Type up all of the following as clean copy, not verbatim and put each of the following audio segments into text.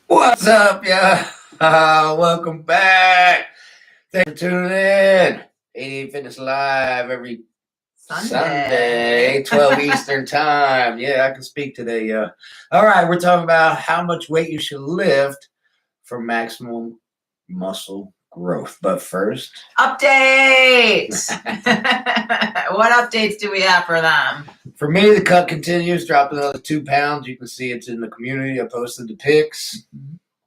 What's up, yeah? Welcome back. Thanks for tuning in. 88 Fitness Live every Sunday, 12 Eastern Time. Yeah, I can speak today. All right, we're talking about how much weight you should lift for maximum muscle growth. But first, updates. What updates do we have for them? For me, the cut continues. Dropped another 2 pounds. You can see it's in the community. I posted the pics.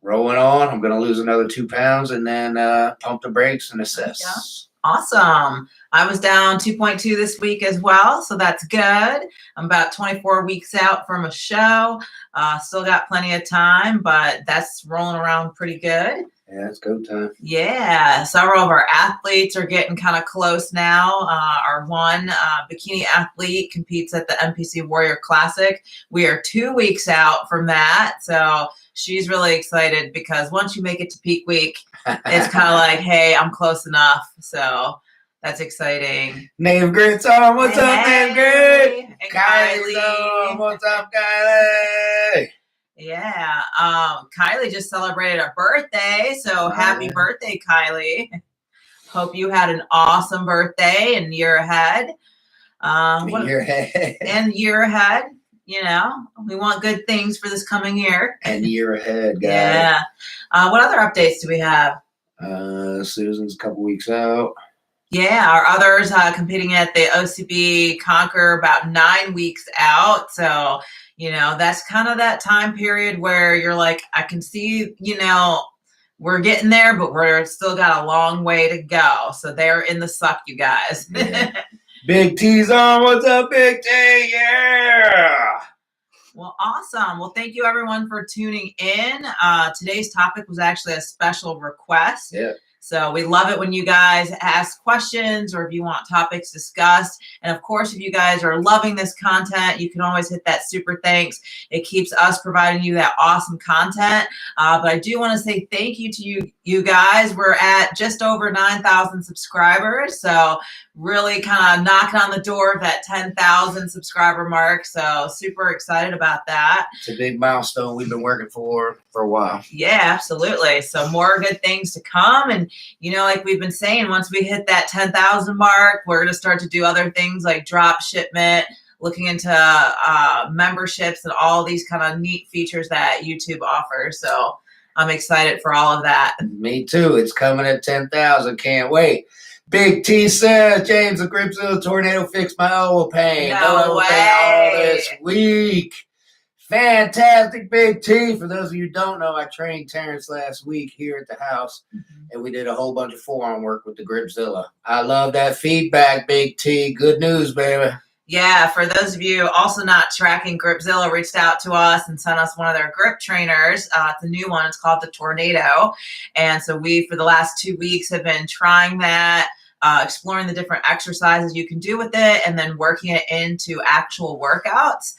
Rolling on. I'm going to lose another 2 pounds and then pump the brakes and assess. Yeah. Awesome. I was down 2.2 this week as well, so that's good. I'm about 24 weeks out from a show. Still got plenty of time, but that's rolling around pretty good. Yeah, it's go time. Yeah, several of our athletes are getting kind of close now. Our one bikini athlete competes at the NPC Warrior Classic. We are 2 weeks out from that, so she's really excited because once you make it to peak week, it's kind of like, hey, I'm close enough. So that's exciting. Native Grit's on. What's up, Native Grit? And Kylie's on. What's up, Kylie? Yeah. Kylie just celebrated her birthday. So happy birthday, Kylie. Hope you had an awesome birthday and year ahead. Year ahead. And year ahead. You know, we want good things for this coming year. And year ahead, guys. Yeah. What other updates do we have? Susan's a couple weeks out. Yeah, our others competing at the OCB Conquer about 9 weeks out. So, you know, that's kind of that time period where you're like, I can see, you know, we're getting there, but we're still got a long way to go. So they're in the suck, you guys. Yeah. Big T's on. What's up, Big T? Yeah. Well, awesome. Well, thank you everyone for tuning in. Today's topic was actually a special request. Yeah. So we love it when you guys ask questions or if you want topics discussed. And of course, if you guys are loving this content, you can always hit that super thanks. It keeps us providing you that awesome content. But I do want to say thank you to you guys. We're at just over 9,000 subscribers. So really kind of knocking on the door of that 10,000 subscriber mark. So super excited about that. It's a big milestone we've been working for a while. Yeah, absolutely. So more good things to come. And, you know, like we've been saying, once we hit that 10,000 mark, we're going to start to do other things like drop shipment, looking into memberships and all these kind of neat features that YouTube offers. So I'm excited for all of that. Me too. It's coming at 10,000. Can't wait. Big T says, James, the Gripzilla tornado fixed my elbow pain. No way. All this week. Fantastic, Big T. For those of you who don't know, I trained Terrence last week here at the house, and we did a whole bunch of forearm work with the Gripzilla. I love that feedback, Big T. Good news, baby. Yeah, for those of you also not tracking, Gripzilla reached out to us and sent us one of their grip trainers. It's a new one. It's called the Tornado. And so we, for the last 2 weeks, have been trying that, exploring the different exercises you can do with it, and then working it into actual workouts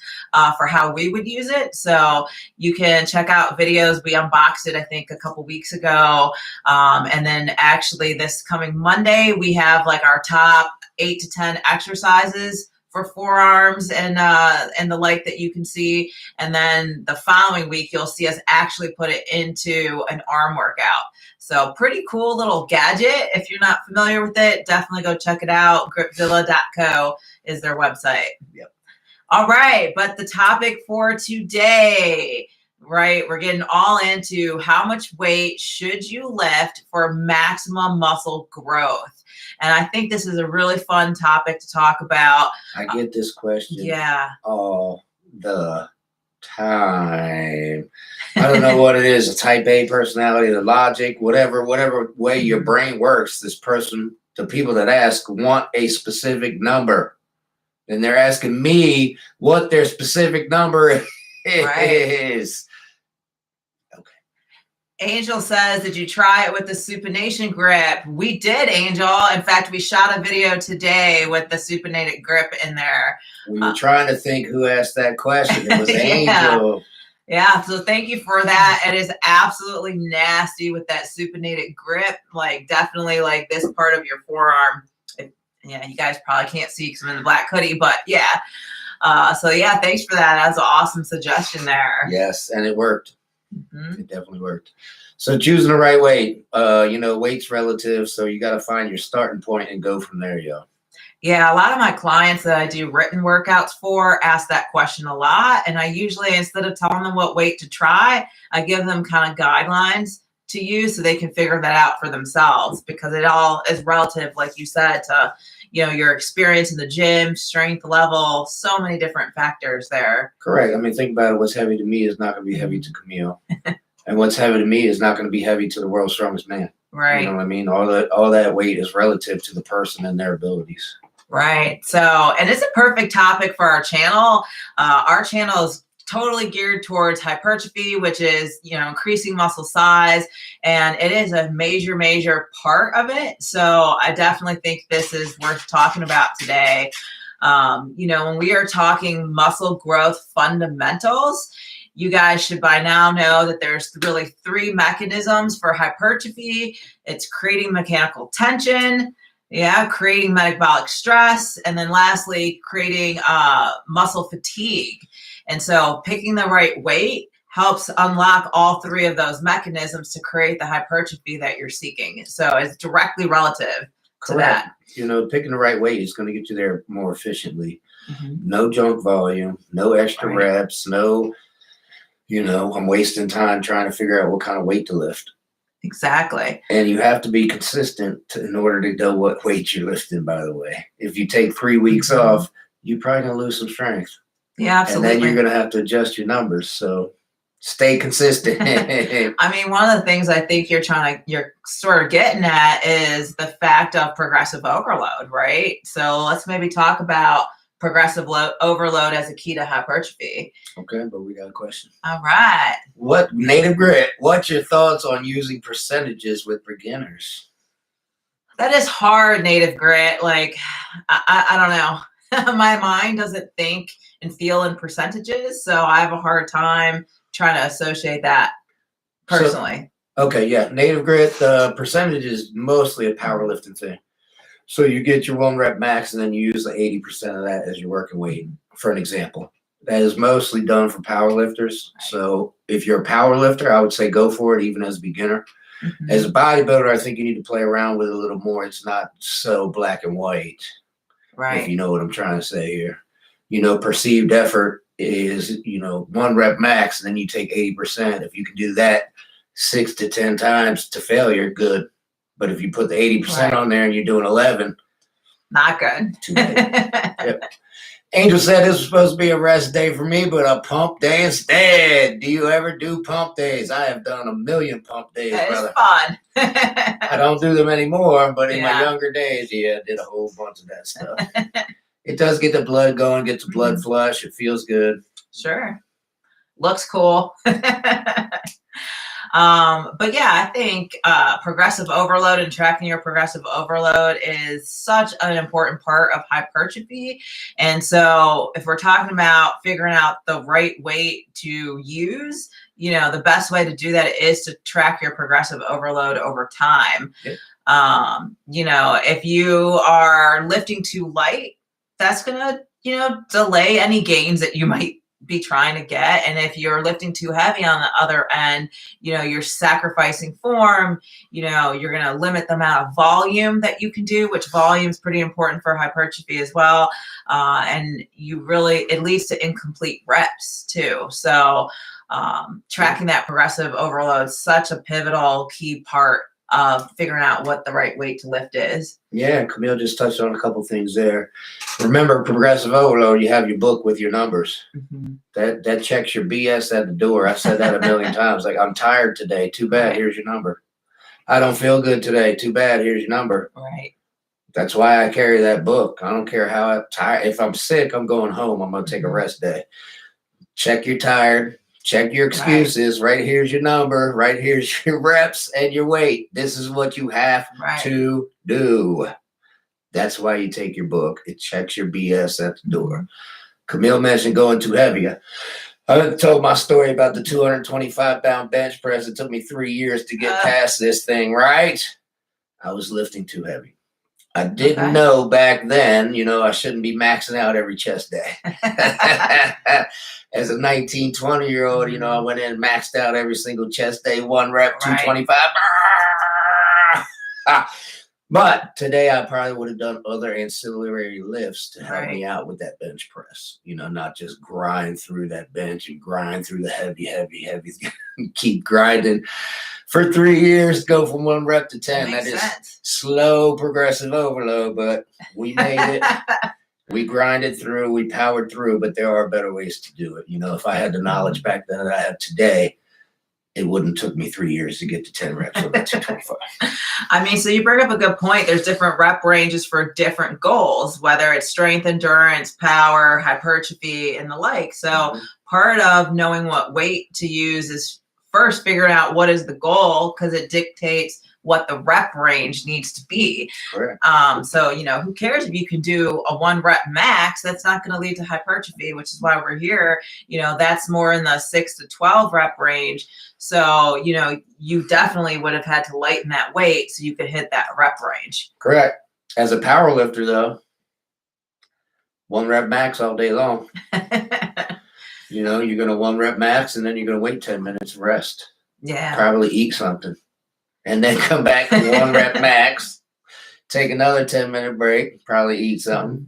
for how we would use it. So you can check out videos. We unboxed it, I think, a couple weeks ago. And then actually this coming Monday, we have like our top 8 to 10 exercises for forearms and the like that you can see. And then the following week, you'll see us actually put it into an arm workout. So pretty cool little gadget. If you're not familiar with it, definitely go check it out. Gripzilla.co is their website. Yep. All right. But the topic for today, right, we're getting all into how much weight should you lift for maximum muscle growth. And I think this is a really fun topic to talk about. I get this question all the time. I don't know what it is, a type A personality, the logic, whatever way your brain works. The people that ask want a specific number. And they're asking me what their specific number is. Right. Angel says, did you try it with the supination grip? We did, Angel. In fact, we shot a video today with the supinated grip in there. We were trying to think who asked that question. It was Angel. Yeah, so thank you for that. It is absolutely nasty with that supinated grip. Like, definitely like this part of your forearm. Yeah, you guys probably can't see because I'm in the black hoodie, but yeah. So yeah, thanks for that. That's an awesome suggestion there. Yes, and it worked. Mm-hmm. It definitely worked. So choosing the right weight, weight's relative. So you got to find your starting point and go from there, yo. Yeah, a lot of my clients that I do written workouts for ask that question a lot. And I usually, instead of telling them what weight to try, I give them kind of guidelines to use so they can figure that out for themselves, because it all is relative, like you said, to your experience in the gym, strength level, so many different factors there. Correct. I mean, think about it. What's heavy to me is not going to be heavy to Camille. And what's heavy to me is not going to be heavy to the world's strongest man. Right. You know what I mean? All that weight is relative to the person and their abilities. Right. So, and it's a perfect topic for our channel. Our channel is totally geared towards hypertrophy, which is, increasing muscle size. And it is a major, major part of it. So I definitely think this is worth talking about today. When we are talking muscle growth fundamentals, you guys should by now know that there's really 3 mechanisms for hypertrophy. It's creating mechanical tension, creating metabolic stress, and then lastly, creating muscle fatigue. And so picking the right weight helps unlock all 3 of those mechanisms to create the hypertrophy that you're seeking. So it's directly relative to that. Picking the right weight is going to get you there more efficiently. Mm-hmm. No junk volume, no extra reps, no, I'm wasting time trying to figure out what kind of weight to lift. Exactly. And you have to be consistent in order to know what weight you're lifting, by the way. If you take 3 weeks off, you're probably going to lose some strength. Yeah, absolutely. And then you're going to have to adjust your numbers. So stay consistent. I mean, one of the things I think you're sort of getting at is the fact of progressive overload, right? So let's maybe talk about progressive overload as a key to hypertrophy. Okay, but we got a question. All right. Native Grit, what's your thoughts on using percentages with beginners? That is hard, Native Grit. Like, I don't know. My mind doesn't think and feel in percentages, so I have a hard time trying to associate that personally. Native Grit, the percentage is mostly a powerlifting thing. So you get your 1 rep max and then you use the 80% of that as your working weight, for an example. That is mostly done for powerlifters. Right. So if you're a powerlifter, I would say go for it, even as a beginner. Mm-hmm. As a bodybuilder, I think you need to play around with it a little more. It's not so black and white. Right. If you know what I'm trying to say here. Perceived effort is, 1 rep max, and then you take 80%. If you can do that 6 to 10 times to failure, good. But if you put the 80% on there and you're doing 11, not good. Too bad. Yep. Angel said this was supposed to be a rest day for me, but a pump day instead. Do you ever do pump days? I have done a million pump days, brother. It's fun. I don't do them anymore, but in my younger days, I did a whole bunch of that stuff. It does get the blood going, gets the blood flush. It feels good. Sure. Looks cool. But yeah, I think progressive overload and tracking your progressive overload is such an important part of hypertrophy. And so if we're talking about figuring out the right weight to use, the best way to do that is to track your progressive overload over time. Yep. If you are lifting too light, that's going to, delay any gains that you might be trying to get. And if you're lifting too heavy on the other end, you're sacrificing form, you're going to limit the amount of volume that you can do, which volume is pretty important for hypertrophy as well. And it leads to incomplete reps too. So tracking that progressive overload is such a pivotal key part of figuring out what the right weight to lift is. Yeah, Camille just touched on a couple things there. Remember, progressive overload, you have your book with your numbers. Mm-hmm. That checks your BS at the door. I said that a million times. Like, I'm tired today. Too bad. Here's your number. I don't feel good today. Too bad. Here's your number. Right. That's why I carry that book. I don't care how I'm tired. If I'm sick, I'm going home. I'm going to take a rest day. Check you're tired. Check your excuses. Right here's your number. Right here's your reps and your weight. This is what you have to do. That's why you take your book. It checks your BS at the door. Camille mentioned going too heavy. I told my story about the 225-pound bench press. It took me 3 years to get past this thing, right? I was lifting too heavy. I didn't know back then, I shouldn't be maxing out every chest day. As a 19, 20-year-old, I went in and maxed out every single chest day, 1 rep, 225. But today I probably would have done other ancillary lifts to help me out with that bench press. Not just grind through that bench and grind through the heavy. Keep grinding for 3 years, go from 1 rep to 10. That is slow progressive overload, but we made it. We grinded through, we powered through, but there are better ways to do it. If I had the knowledge back then that I have today, it wouldn't took me 3 years to get to 10 reps on that 225. I mean, so you bring up a good point. There's different rep ranges for different goals, whether it's strength, endurance, power, hypertrophy, and the like. So part of knowing what weight to use is first figuring out what is the goal, because it dictates what the rep range needs to be. Correct. So, who cares if you can do a 1 rep max? That's not going to lead to hypertrophy, which is why we're here. That's more in the 6 to 12 rep range. So, you definitely would have had to lighten that weight so you could hit that rep range. Correct. As a power lifter, though, 1 rep max all day long. You're going to 1 rep max, and then you're going to wait 10 minutes and rest. Yeah. Probably eat something. And then come back to 1 rep max, take another 10-minute break, probably eat something.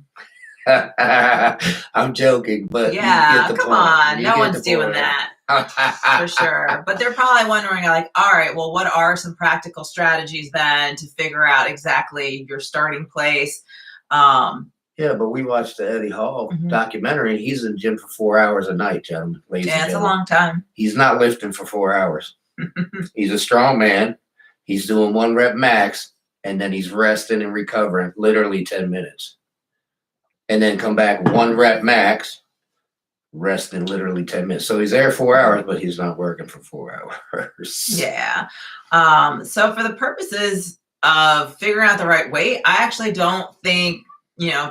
I'm joking, but yeah, come on. No one's doing that. For sure. But they're probably wondering, like, all right, well, what are some practical strategies then to figure out exactly your starting place? Yeah, but we watched the Eddie Hall documentary. He's in the gym for 4 hours a night, gentlemen. Yeah, it's a long time. He's not lifting for 4 hours. He's a strong man. He's doing 1 rep max, and then he's resting and recovering literally 10 minutes. And then come back 1 rep max, resting literally 10 minutes. So he's there 4 hours, but he's not working for 4 hours. Yeah. So for the purposes of figuring out the right weight, I actually don't think,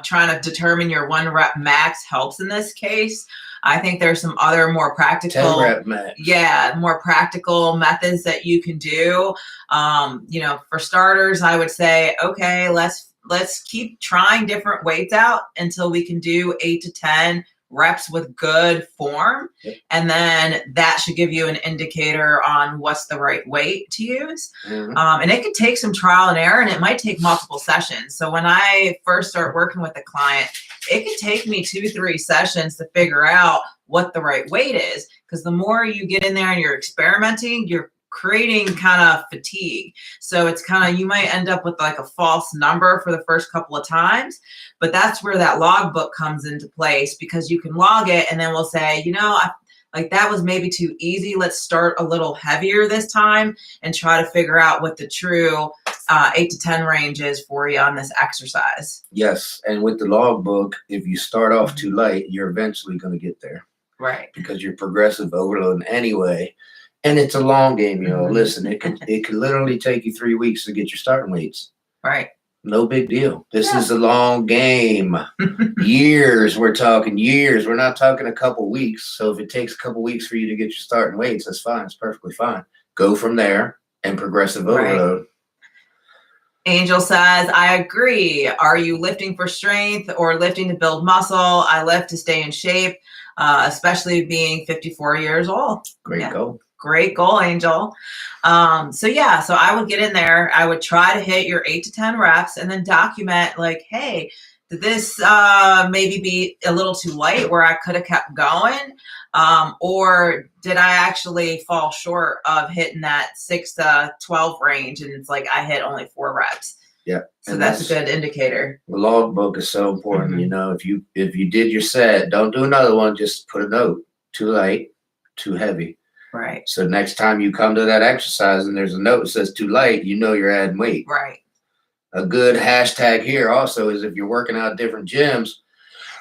trying to determine your 1 rep max helps in this case. I think there's some other more practical, 10 rep max. Yeah, more practical methods that you can do. For starters, I would say, okay, let's keep trying different weights out until we can do 8 to 10 reps with good form. Yep. And then that should give you an indicator on what's the right weight to use. And it could take some trial and error, and it might take multiple sessions. So when I first start working with a client, it could take me 2-3 sessions to figure out what the right weight is. Because the more you get in there and you're experimenting, you're creating kind of fatigue. So it's kind of, you might end up with like a false number for the first couple of times, but that's where that logbook comes into place, because you can log it and then we'll say, like that was maybe too easy. Let's start a little heavier this time and try to figure out what the true 8 to 10 range is for you on this exercise. Yes. And with the logbook, if you start off too light, you're eventually going to get there. Right. Because you're progressive overloading anyway. And it's a long game, Listen, it could literally take you 3 weeks to get your starting weights. Right. No big deal. This is a long game. Years. We're talking years. We're not talking a couple weeks. So if it takes a couple weeks for you to get your starting weights, that's fine. It's perfectly fine. Go from there and progressive overload. Angel says, I agree. Are you lifting for strength or lifting to build muscle? I lift to stay in shape, especially being 54 years old. Great goal. Great goal, Angel. So I would get in there. I would try to hit your 8 to 10 reps and then document like, hey, did this maybe be a little too light where I could have kept going? Or did I actually fall short of hitting that 6 to 12 range? And it's like, I hit only 4 reps. Yeah. So that's a good indicator. The logbook is so important. If you did your set, don't do another one. Just put a note. Too light, too heavy. Right. So next time you come to that exercise and there's a note that says too light, you're adding weight. Right. A good hashtag here also is if you're working out different gyms,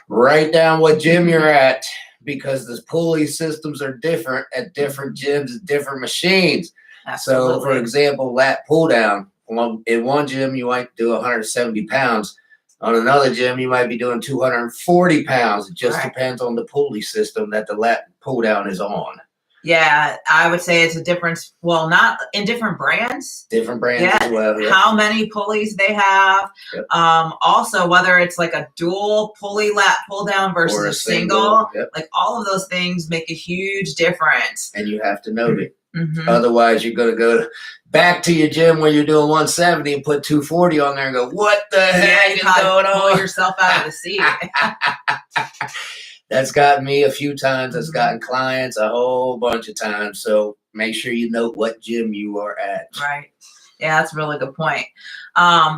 write down what gym you're at, because the pulley systems are different at different gyms, different machines. Absolutely. So, for example, lat pull down. In one gym, you might do 170 pounds. On another gym, you might be doing 240 pounds. It just depends on the pulley system that the lat pull down is on. Yeah, I would say it's a difference. Well, not in different brands. Different brands as well. Yep. How many pulleys they have. Yep. Also, whether it's like a dual pulley lat pull down versus a single. Yep. Like all of those things make a huge difference. And you have to note it. Otherwise, you're going to go back to your gym where you're doing 170 and put 240 on there and go, what the heck is going on? Pull yourself out of the seat. That's gotten me a few times. That's gotten clients a whole bunch of times. So make sure you note what gym you are at. Right. Yeah, that's a really good point.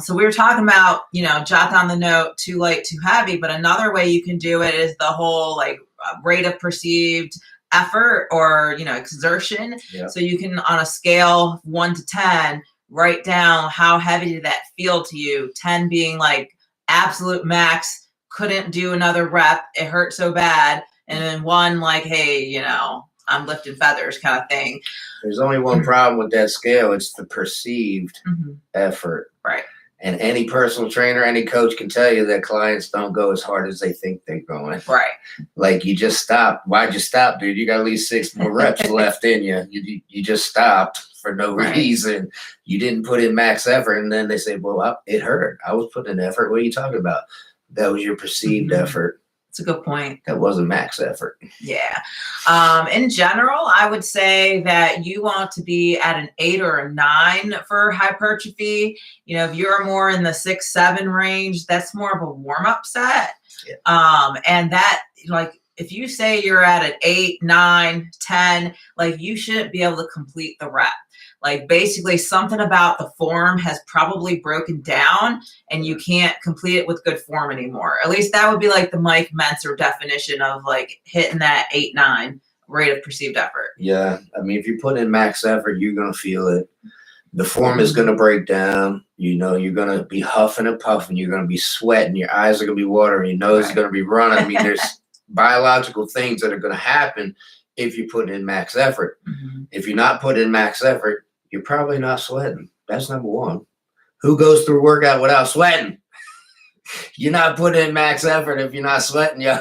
So we were talking about, jot down the note, too light, too heavy. But another way you can do it is the whole like rate of perceived effort or, exertion. Yep. So you can, on a scale 1 to 10, write down how heavy did that feel to you. 10 being like absolute max. Couldn't do another rep. It hurt so bad. And then 1 like, hey, I'm lifting feathers kind of thing. There's only one problem with that scale. It's the perceived effort. Right. And any personal trainer, any coach can tell you that clients don't go as hard as they think they're going. Right. Like you just stopped. Why'd you stop, dude? You got at least 6 more reps left in you. You just stopped for no reason. You didn't put in max effort. And then they say, well, it hurt. I was putting in effort. What are you talking about? That was your perceived effort. That's a good point. That wasn't max effort. Yeah. In general, I would say that you want to be at an 8 or a 9 for hypertrophy. If you're more in the 6, 7 range, that's more of a warm-up set. Yeah. And that, like, if you say you're at an 8, 9, 10, like you shouldn't be able to complete the rep. Like basically something about the form has probably broken down and you can't complete it with good form anymore. At least that would be like the Mike Mentzer definition of like hitting that 8, 9 rate of perceived effort. Yeah. I mean, if you put in max effort, you're going to feel it. The form is going to break down. You're going to be huffing and puffing. You're going to be sweating. Your eyes are going to be watering. Your nose is going to be running. I mean, there's biological things that are going to happen if you put in max effort. If you're not putting in max effort, you're probably not sweating. That's number one. Who goes through a workout without sweating? You're not putting in max effort if you're not sweating, yo.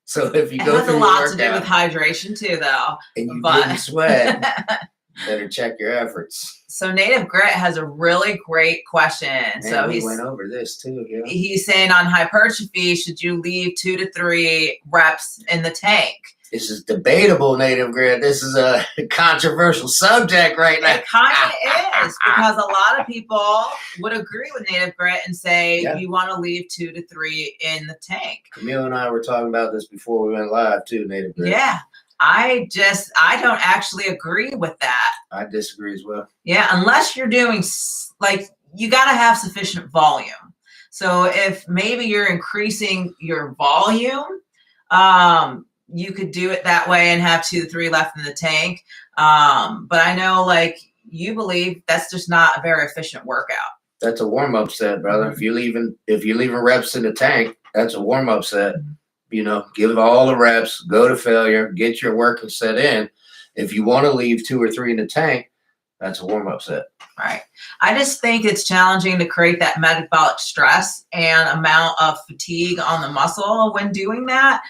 So if you go through a workout, has a lot to do with hydration too, though. And you didn't sweat, better check your efforts. So Native Grit has a really great question. Man, so he went over this too. Yeah. He's saying on hypertrophy, should you leave 2 to 3 reps in the tank? This is debatable, Native Grit. This is a controversial subject right now. It kind of is, because a lot of people would agree with Native Grit and say you want to leave 2 to 3 in the tank. Camille and I were talking about this before we went live too, Native Grit. Yeah. I don't actually agree with that. I disagree as well. Yeah, unless you're doing, like, you got to have sufficient volume. So if maybe you're increasing your volume, you could do it that way and have 2 to 3 left in the tank. But I know, like, you believe that's just not a very efficient workout. That's a warm-up set, brother. If you're leaving reps in the tank, that's a warm-up set. Give it all the reps, go to failure, get your working set in. If you want to leave 2 or 3 in the tank, that's a warm-up set. Right. I just think it's challenging to create that metabolic stress and amount of fatigue on the muscle when doing that.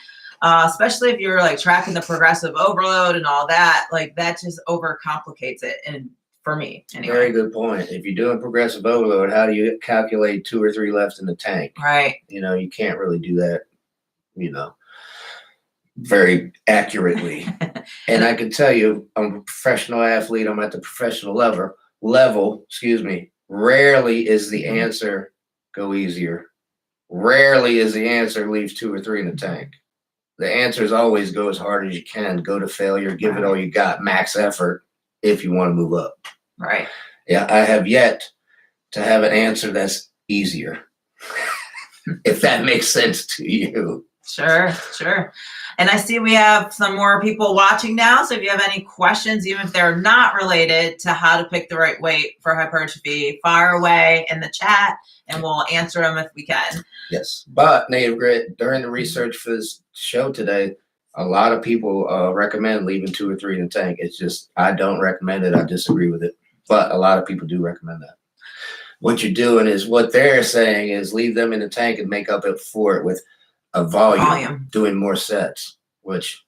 Especially if you're like tracking the progressive overload and all that, like that just overcomplicates it. And for me, anyway. Very good point. If you're doing progressive overload, how do you calculate 2 or 3 left in the tank? Right. You can't really do that, very accurately. And I can tell you, I'm a professional athlete. I'm at the professional level. Rarely is the answer go easier. Rarely is the answer leave 2 or 3 in the tank. The answer is always go as hard as you can, go to failure, give it all you got, max effort if you want to move up. Right. Yeah, I have yet to have an answer that's easier, if that makes sense to you. Sure. And I see we have some more people watching now. So if you have any questions, even if they're not related to how to pick the right weight for hypertrophy, fire away in the chat and we'll answer them if we can. Yes. But Native Grit, during the research for this show today, a lot of people recommend leaving 2 or 3 in the tank. It's just, I don't recommend it. I disagree with it. But a lot of people do recommend that. What you're doing is, what they're saying is leave them in the tank and make up for it with a volume, doing more sets, which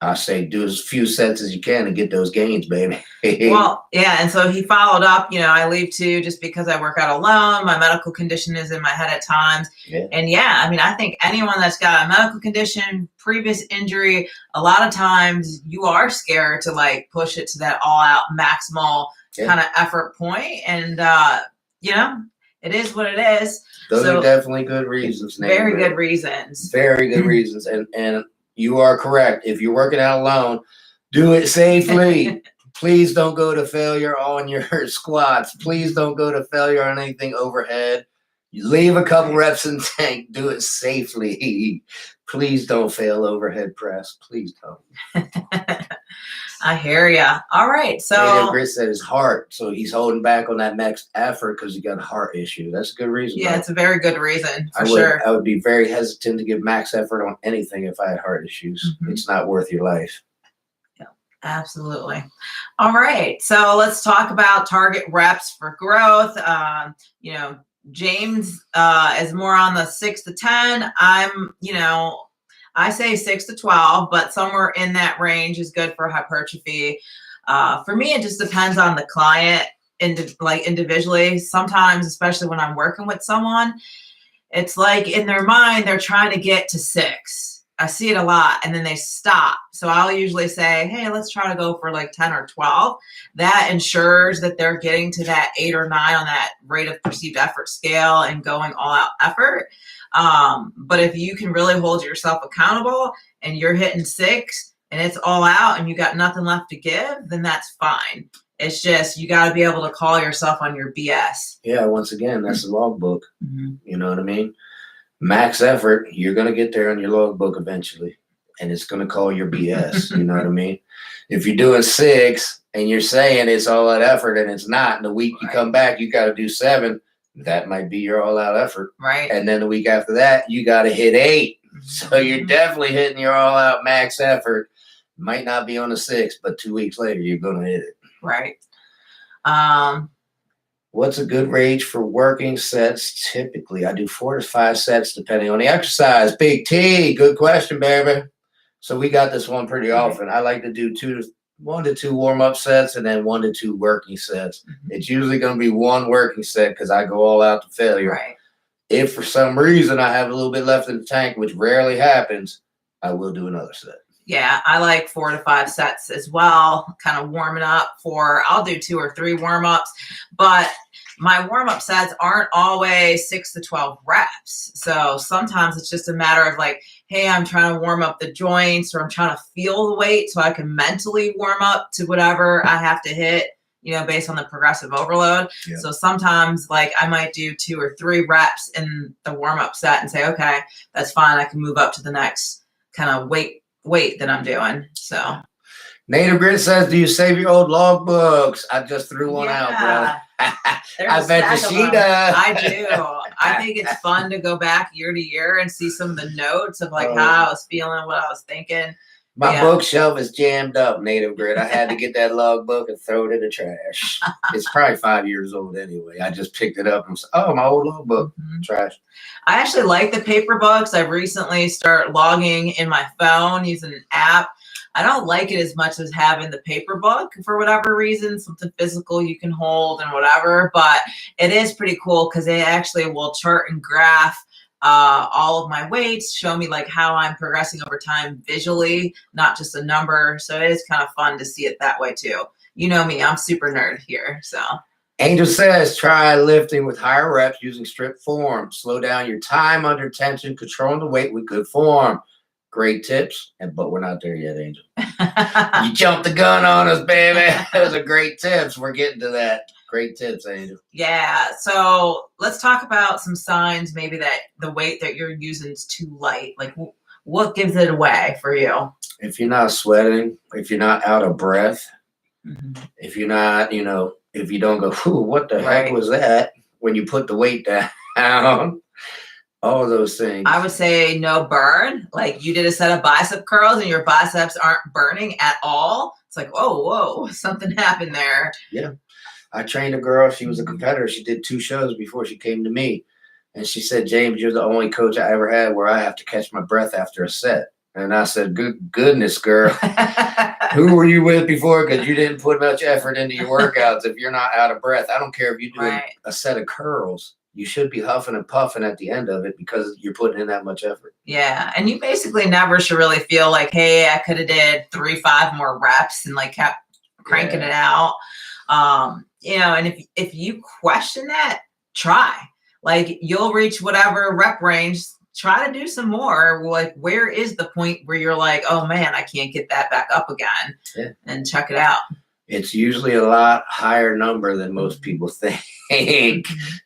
I say do as few sets as you can to get those gains, baby. Well, yeah, and so he followed up, I leave too just because I work out alone. My medical condition is in my head at times. Yeah. And yeah, I mean, I think anyone that's got a medical condition, previous injury, a lot of times you are scared to like push it to that all out maximal kind of effort point. And, it is what it is. Those are definitely good reasons. Very good reasons. Very good reasons. And you are correct. If you're working out alone, do it safely. Please don't go to failure on your squats. Please don't go to failure on anything overhead. You leave a couple reps in the tank. Do it safely. Please don't fail overhead press. Please don't. I hear ya. All right. So Grit said his heart. So he's holding back on that next effort because he got a heart issue. That's a good reason. Yeah, it's a very good reason for sure. I would be very hesitant to give max effort on anything if I had heart issues. Mm-hmm. It's not worth your life. Yeah, absolutely. All right. So let's talk about target reps for growth. James is more on the 6 to 10. I say 6 to 12, but somewhere in that range is good for hypertrophy. For me, it just depends on the client individually. Sometimes, especially when I'm working with someone, it's like in their mind, they're trying to get to 6. I see it a lot and then they stop. So I'll usually say, hey, let's try to go for like 10 or 12. That ensures that they're getting to that 8 or 9 on that rate of perceived effort scale and going all out effort. But if you can really hold yourself accountable and you're hitting 6 and it's all out and you got nothing left to give, then that's fine. It's just, you got to be able to call yourself on your BS. Yeah. Once again, that's the logbook. Mm-hmm. You know what I mean? Max effort, you're going to get there on your logbook eventually, and it's going to call your BS. You know what I mean? If you're doing 6 and you're saying it's all out effort and it's not, and the week you come back, you got to do 7. That might be your all out effort. Right. And then the week after that, you got to hit 8. So you're definitely hitting your all out max effort. Might not be on the 6, but 2 weeks later, you're going to hit it. Right. What's a good range for working sets typically? I do 4 to 5 sets depending on the exercise. Big T, good question, baby. So we got this one pretty often. I like to do 1 to 2 warm-up sets and then 1 to 2 working sets. Mm-hmm. It's usually going to be 1 working set because I go all out to failure. Right. If for some reason I have a little bit left in the tank, which rarely happens, I will do another set. Yeah, I like 4 to 5 sets as well, kind of warming up I'll do 2 or 3 warm-ups, but my warm-up sets aren't always 6 to 12 reps. So sometimes it's just a matter of like, hey, I'm trying to warm up the joints or I'm trying to feel the weight so I can mentally warm up to whatever I have to hit, based on the progressive overload. Yeah. So sometimes like I might do 2 or 3 reps in the warm-up set and say, okay, that's fine. I can move up to the next kind of weight that I'm doing. So Native Grit says, do you save your old logbooks? I just threw one out, bro. I bet you she does. I do. I think it's fun to go back year to year and see some of the notes of like how I was feeling, what I was thinking. My bookshelf is jammed up, Native Grit. I had to get that logbook and throw it in the trash. It's probably 5 years old anyway. I just picked it up and said, oh, my old logbook, trash. I actually like the paper books. I've recently started logging in my phone using an app. I don't like it as much as having the paper book for whatever reason, something physical you can hold and whatever, but it is pretty cool because they actually will chart and graph all of my weights, show me like how I'm progressing over time visually, not just a number. So it is kind of fun to see it that way too. You know me, I'm super nerd here. So Angel says, try lifting with higher reps using strict form. Slow down your time under tension, controlling the weight with good form. Great tips, but we're not there yet, Angel. You jumped the gun on us, baby. Those are great tips. We're getting to that. Great tips, Angel. Yeah. So let's talk about some signs maybe that the weight that you're using is too light. Like what gives it away for you? If you're not sweating, if you're not out of breath, if you're not, if you don't go, whew, what the heck was that when you put the weight down? All those things. I would say no burn. Like you did a set of bicep curls and your biceps aren't burning at all. It's like, whoa, something happened there. Yeah. I trained a girl. She was a competitor. She did 2 shows before she came to me. And she said, James, you're the only coach I ever had where I have to catch my breath after a set. And I said, good goodness, girl. Who were you with before? Because you didn't put much effort into your workouts if you're not out of breath. I don't care if you're doing a set of curls. You should be huffing and puffing at the end of it because you're putting in that much effort. Yeah. And you basically never should really feel like, hey, I could have did 3-5 more reps and like kept cranking it out. You know, and if you question that, try. Like you'll reach whatever rep range, try to do some more. Like where is the point where you're like, oh man, I can't get that back up again, and check it out. It's usually a lot higher number than most people think.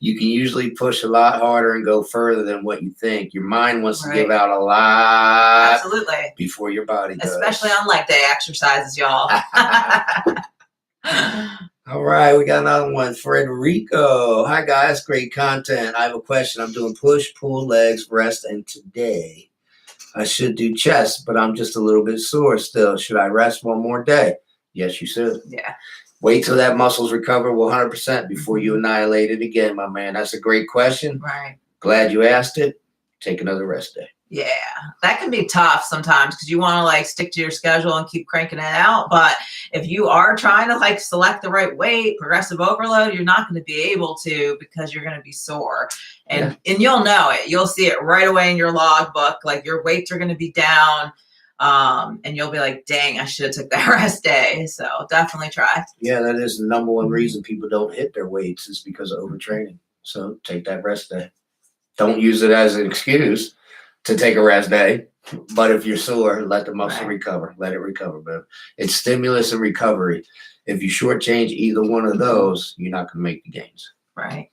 You can usually push a lot harder and go further than what you think. Your mind wants to give out a lot. Absolutely. Before your body does. Especially on leg day exercises, y'all. All right, we got another one. Frederico. Hi, guys. Great content. I have a question. I'm doing push, pull, legs, rest, and today I should do chest, but I'm just a little bit sore still. Should I rest one more day? Yes, you should. Yeah. Wait till that muscles recover 100% before you annihilate it again, my man. That's a great question. Right. Glad you asked it. Take another rest day. Yeah, that can be tough sometimes because you want to like stick to your schedule and keep cranking it out. But if you are trying to like select the right weight, progressive overload, you're not going to be able to because you're going to be sore. And you'll know it. You'll see it right away in your logbook. Like your weights are going to be down. And you'll be like, dang, I should have took that rest day. So definitely try. Yeah, that is the number one reason people don't hit their weights is because of overtraining. So take that rest day. Don't use it as an excuse to take a rest day. But if you're sore, let the muscle recover. Let it recover, man. It's stimulus and recovery. If you shortchange either one of those, you're not going to make the gains. Right.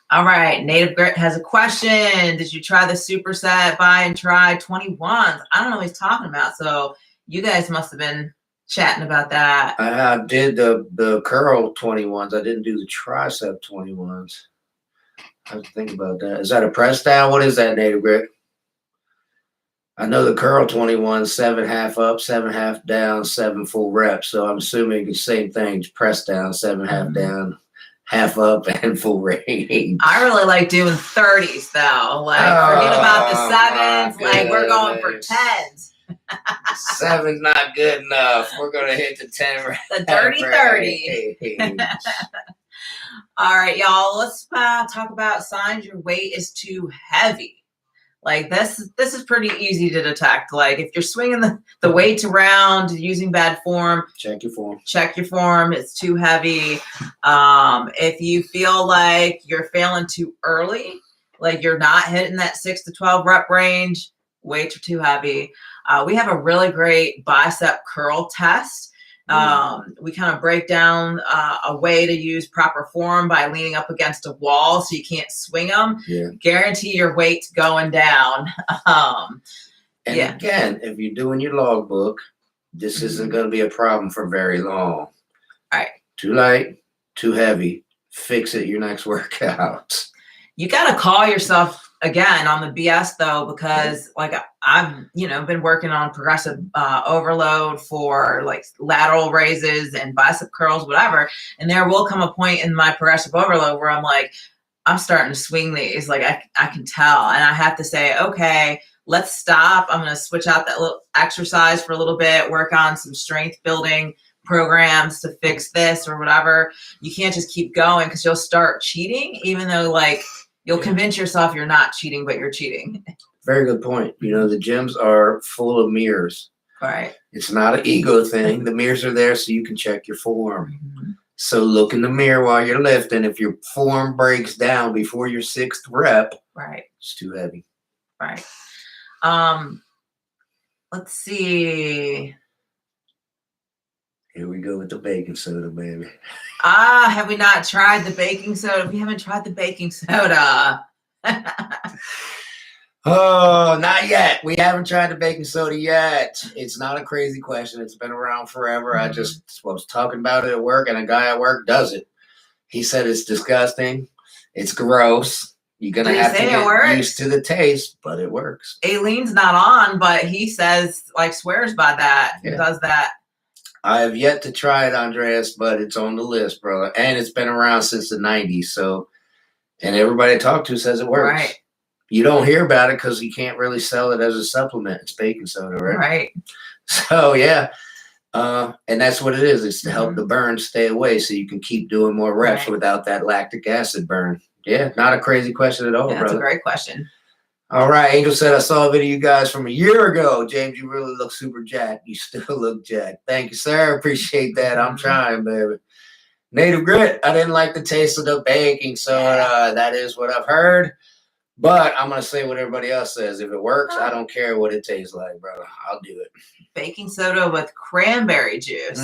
All right. Native Grit has a question. Did you try the superset buy and try 21s? I don't know what he's talking about. So you guys must have been chatting about that. I did the curl 21s. I didn't do the tricep 21s. I have to think about that. Is that a press down? What is that, Native Grit? I know the curl 21, 7 half up, 7 half down, 7 full reps. So I'm assuming the same thing, press down, 7 half down, half up, and full range. I really like doing 30s though. Like forget about the 7s. Like we're going for 10s. 7's not good enough. We're gonna hit the 10. The dirty 30. All right, y'all. Let's talk about signs your weight is too heavy. Like this is pretty easy to detect. Like if you're swinging the weights around using bad form, check your form. Check your form. It's too heavy. If you feel like you're failing too early, like you're not hitting that 6 to 12 rep range, weights are too heavy. We have a really great bicep curl test. We kind of break down a way to use proper form by leaning up against a wall so you can't swing them. Yeah. Guarantee your weight's going down. Again, if you're doing your logbook, this isn't going to be a problem for very long. All right. Too light, too heavy. Fix it your next workout. You got to call yourself again on the BS though, because like I've, been working on progressive overload for like lateral raises and bicep curls, whatever. And there will come a point in my progressive overload where I'm like, I'm starting to swing these. Like I can tell. And I have to say, okay, let's stop. I'm going to switch out that little exercise for a little bit, work on some strength building programs to fix this or whatever. You can't just keep going because you'll start cheating, even though like you'll convince yourself you're not cheating, but you're cheating. Very good point. The gyms are full of mirrors. Right. It's not an ego thing. The mirrors are there so you can check your form. So look in the mirror while you're lifting. If your form breaks down before your 6th rep, right, it's too heavy. Right. Let's see. Here we go with the baking soda, baby. Have we not tried the baking soda? We haven't tried the baking soda. Oh, not yet. We haven't tried the baking soda yet. It's not a crazy question. It's been around forever. I just was talking about it at work, and a guy at work does it. He said it's disgusting. It's gross. You're going to have to get used to the taste, but it works. Aileen's not on, but he says, swears by that. He does that. I have yet to try it, Andreas, but it's on the list, brother. And it's been around since the 90s. So, and everybody I talk to says it works. Right. you don't hear about it because you can't really sell it as a supplement. It's baking soda, right? Right. So yeah. And that's what it is. It's to help the burn stay away so you can keep doing more reps without that lactic acid burn. Yeah, not a crazy question at all, That's brother. a great question. All right, Angel said, I saw a video of you guys from a year ago. James, you really look super jacked. You still look jacked. Thank you, sir. Appreciate that. I'm trying, baby. Native Grit, I didn't like the taste of the baking soda. That is what I've heard. But I'm going to say what everybody else says. If it works, I don't care what it tastes like, brother. I'll do it. Baking soda with cranberry juice.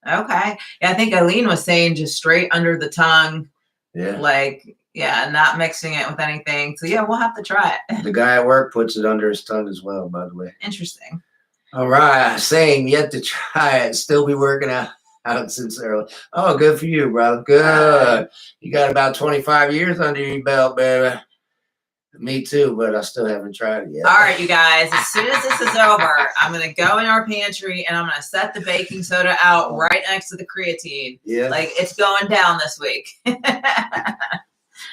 Okay. Yeah, I think Eileen was saying just straight under the tongue. Yeah. Like, yeah, not mixing it with anything. So, yeah, we'll have to try it. The guy at work puts it under his tongue as well, by the way. Interesting. All right. Same. Yet to try it. Still be working out since early. Oh, good for you, brother. Good. You got about 25 years under your belt, baby. Me too, but I still haven't tried it yet. All right, you guys. As soon as this is over, I'm going to go in our pantry and I'm going to set the baking soda out right next to the creatine. Yeah. Like, it's going down this week.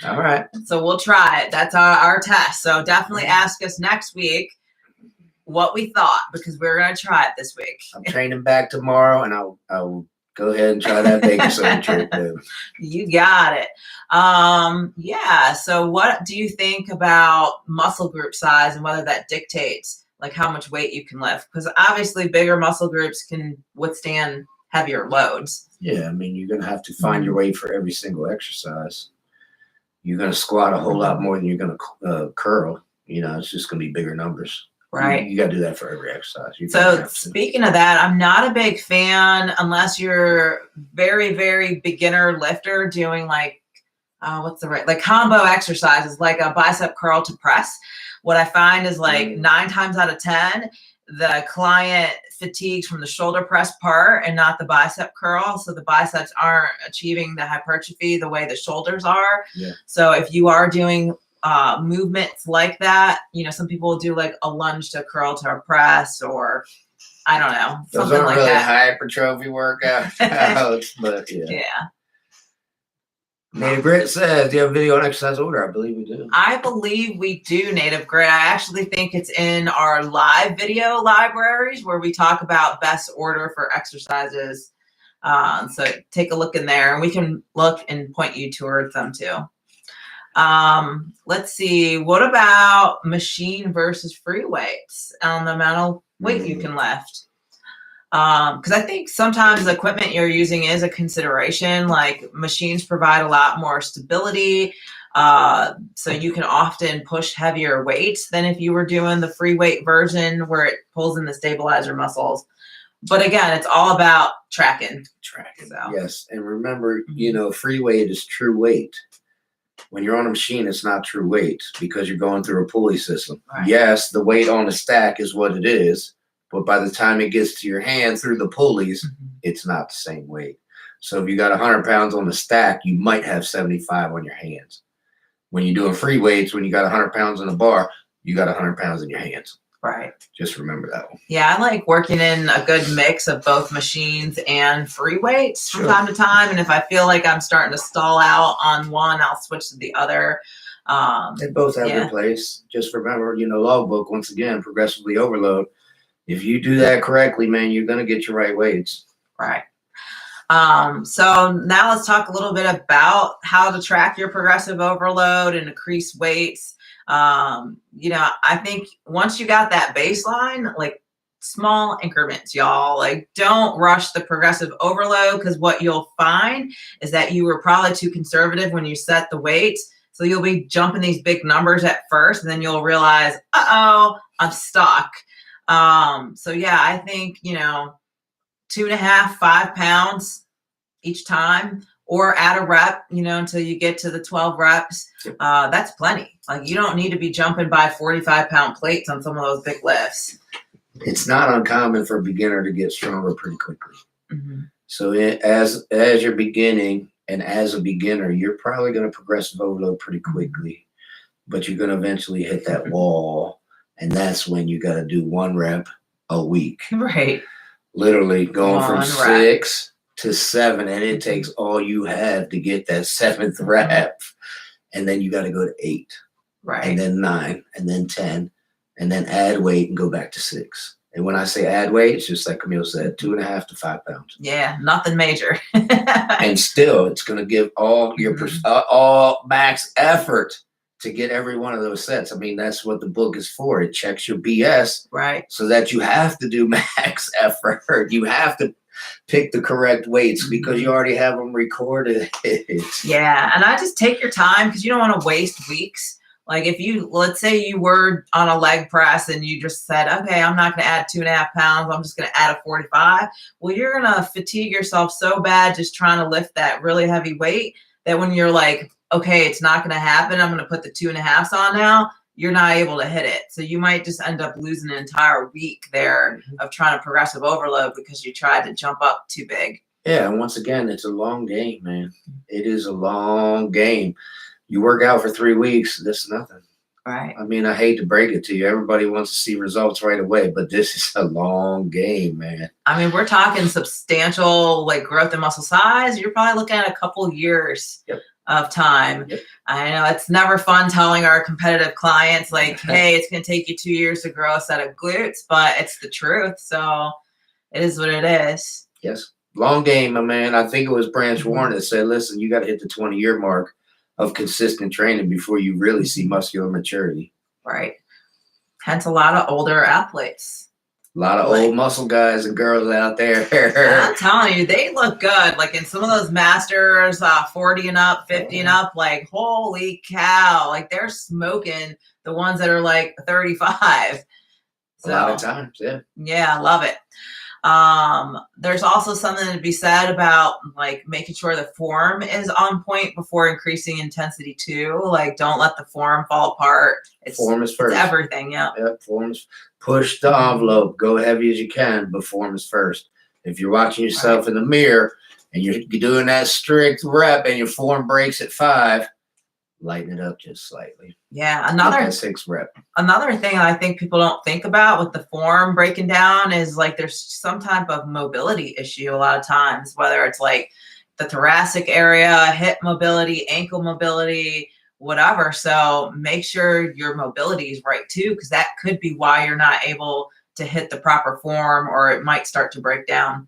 All right. So we'll try it. That's our test. So definitely ask us next week what we thought, because we're going to try it this week. I'm training back tomorrow, and I'll go ahead and try that baking soda trick, baby. You got it. Yeah. So what do you think about muscle group size and whether that dictates like how much weight you can lift? Because obviously bigger muscle groups can withstand heavier loads. Yeah. I mean, you're going to have to find your weight for every single exercise. You're going to squat a whole lot more than you're going to curl. You know, it's just going to be bigger numbers. Right. You got to do that for every exercise. So speaking of that, I'm not a big fan unless you're very, very beginner lifter doing like, like combo exercises, like a bicep curl to press. What I find is like 9 times out of 10, the client fatigues from the shoulder press part and not the bicep curl. So the biceps aren't achieving the hypertrophy the way the shoulders are. Yeah. So if you are doing movements like that, you know, some people will do like a lunge to curl to a press, or I don't know, those something aren't like really that. Hypertrophy workouts, but yeah. Native Grit says, do you have a video on exercise order? I believe we do. I believe we do, Native Grit. I actually think it's in our live video libraries where we talk about best order for exercises. So take a look in there, and we can look and point you towards them too. Let's see. What about machine versus free weights on the amount of weight you can lift? Because I think sometimes the equipment you're using is a consideration. Like machines provide a lot more stability. So you can often push heavier weights than if you were doing the free weight version where it pulls in the stabilizer muscles. But again, it's all about tracking. So. Yes. And remember, you know, free weight is true weight. When you're on a machine, it's not true weight because you're going through a pulley system. Right. Yes, the weight on the stack is what it is, but by the time it gets to your hand through the pulleys, it's not the same weight. So if you got 100 pounds on the stack, you might have 75 on your hands. When you're doing free weights, when you got 100 pounds on the bar, you got 100 pounds in your hands. Right. Just remember that one. Yeah, I like working in a good mix of both machines and free weights from time to time. And if I feel like I'm starting to stall out on one, I'll switch to the other. They both have their place. Just remember, you know, logbook, once again, progressively overload. If you do that correctly, man, you're going to get your right weights. Right. So now let's talk a little bit about how to track your progressive overload and increase weights. You know, I think once you got that baseline, like small increments, y'all, like don't rush the progressive overload, because what you'll find is that you were probably too conservative when you set the weights. So you'll be jumping these big numbers at first, and then you'll realize, I'm stuck. So yeah, I think, you know, 2.5, 5 pounds each time, or add a rep, you know, until you get to the 12 reps. That's plenty. Like you don't need to be jumping by 45-pound plates on some of those big lifts. It's not uncommon for a beginner to get stronger pretty quickly. So as you're beginning, and as a beginner, you're probably going to progressive overload pretty quickly, but you're going to eventually hit that wall. And that's when you got to do 1 rep a week. Right. Literally going from 6 to 7, and it takes all you have to get that 7th rep. And then you got to go to 8. Right. and then 9, and then 10, and then add weight and go back to 6. And when I say add weight, it's just like Camille said, 2.5 to 5 pounds. Yeah, nothing major. And still, it's going to give all your all max effort to get every one of those sets. I mean, that's what the book is for. It checks your BS, right? So that you have to do max effort. You have to pick the correct weights because you already have them recorded. Yeah, and I just take your time because you don't want to waste weeks. Like if you, let's say you were on a leg press and you just said, okay, I'm not going to add 2.5 pounds. I'm just going to add a 45. Well, you're going to fatigue yourself so bad just trying to lift that really heavy weight that when you're like, okay, it's not going to happen, I'm going to put the 2.5s on now, you're not able to hit it. So you might just end up losing an entire week there of trying to progressive overload because you tried to jump up too big. Yeah, and once again, it's a long game, man. It is a long game. You work out for 3 weeks, that's nothing. Right. I mean, I hate to break it to you. Everybody wants to see results right away, but this is a long game, man. I mean, we're talking substantial like growth in muscle size. You're probably looking at a couple years of time. Yep. I know it's never fun telling our competitive clients like, hey, it's going to take you 2 years to grow a set of glutes, but it's the truth. So it is what it is. Yes. Long game, my man. I think it was Branch Warren that said, listen, you got to hit the 20-year mark of consistent training before you really see muscular maturity. Right. Hence a lot of older athletes. A lot of old muscle guys and girls out there. I'm telling you, they look good. Like in some of those masters, 40 and up, 50 and up, like, holy cow. Like they're smoking the ones that are like 35. So, a lot of times, yeah. Yeah, I love it. There's also something to be said about like making sure the form is on point before increasing intensity too. Like don't let the form fall apart. Form is first. It's everything. Yeah. Yep. Forms. Push the envelope. Go heavy as you can, but form is first. If you're watching yourself in the mirror and you're doing that strict rep and your form breaks at 5, lighten it up just slightly. Yeah. Another 6 rep. Another thing I think people don't think about with the form breaking down is like there's some type of mobility issue a lot of times, whether it's like the thoracic area, hip mobility, ankle mobility, whatever. So make sure your mobility is right too, because that could be why you're not able to hit the proper form, or it might start to break down